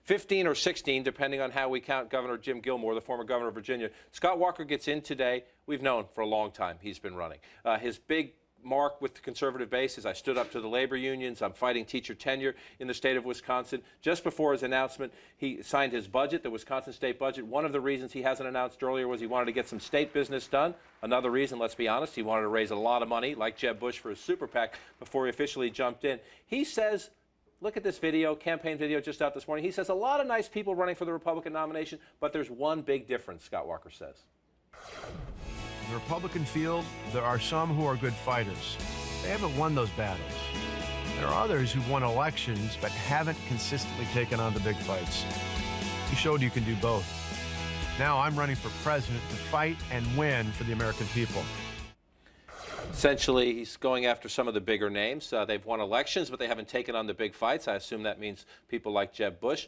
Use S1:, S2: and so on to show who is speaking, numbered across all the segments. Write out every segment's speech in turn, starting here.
S1: 15 or 16, depending on how we count Governor Jim Gilmore, the former governor of Virginia. Scott Walker gets in today. We've known for a long time he's been running. His big mark with the conservative base is I stood up to the labor unions. I'm fighting teacher tenure in the state of Wisconsin. Just before his announcement, he signed his budget, the Wisconsin state budget. One of the reasons he hasn't announced earlier was he wanted to get some state business done. Another reason, let's be honest, he wanted to raise a lot of money, like Jeb Bush, for his super PAC before he officially jumped in. He says, look at this video, campaign video just out this morning. He says a lot of nice people running for the Republican nomination, but there's one big difference, Scott Walker says.
S2: In the Republican field, there are some who are good fighters. They haven't won those battles. There are others who've won elections but haven't consistently taken on the big fights. You showed you can do both. Now I'm running for president to fight and win for the American people.
S1: Essentially, he's going after some of the bigger names. They've won elections, but they haven't taken on the big fights. I assume that means people like Jeb Bush.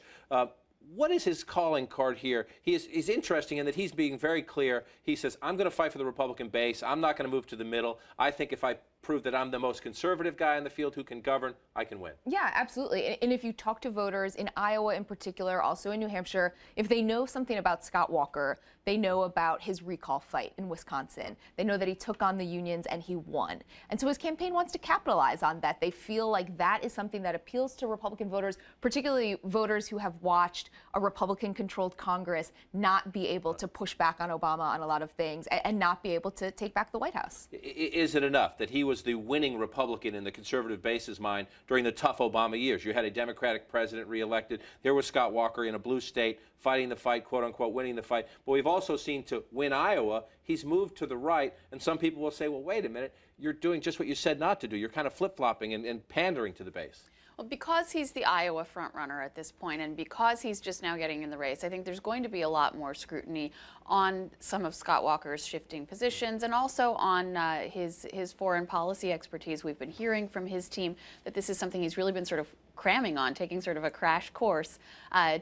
S1: What is his calling card here? He's interesting in that he's being very clear. He says, I'm going to fight for the Republican base. I'm not going to move to the middle. I think if I prove that I'm the most conservative guy in the field who can govern, I can win.
S3: Yeah, absolutely. And if you talk to voters in Iowa in particular, also in New Hampshire, if they know something about Scott Walker, they know about his recall fight in Wisconsin. They know that he took on the unions and he won. And so his campaign wants to capitalize on that. They feel like that is something that appeals to Republican voters, particularly voters who have watched a Republican-controlled Congress not be able to push back on Obama on a lot of things and not be able to take back the White House.
S1: Is it enough that he was the winning Republican in the conservative base's mind during the tough Obama years? You had a Democratic president reelected. There was Scott Walker in a blue state fighting the fight, quote unquote, winning the fight. But we've also seen to win Iowa, he's moved to the right. And some people will say, well, wait a minute, you're doing just what you said not to do. You're kind of flip-flopping and pandering to the base.
S4: Well, because he's the Iowa frontrunner at this point, and because he's just now getting in the race, I think there's going to be a lot more scrutiny on some of Scott Walker's shifting positions and also on his foreign policy expertise. We've been hearing from his team that this is something he's really been sort of cramming on, taking sort of a crash course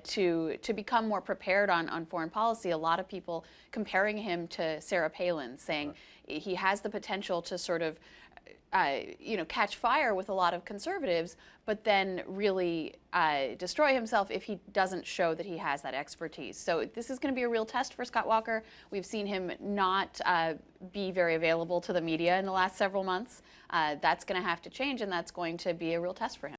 S4: to become more prepared on foreign policy. A lot of people comparing him to Sarah Palin, saying he has the potential to sort of catch fire with a lot of conservatives, but then really destroy himself if he doesn't show that he has that expertise. So this is going to be a real test for Scott Walker. We've seen him not be very available to the media in the last several months. That's going to have to change, and that's going to be a real test for him.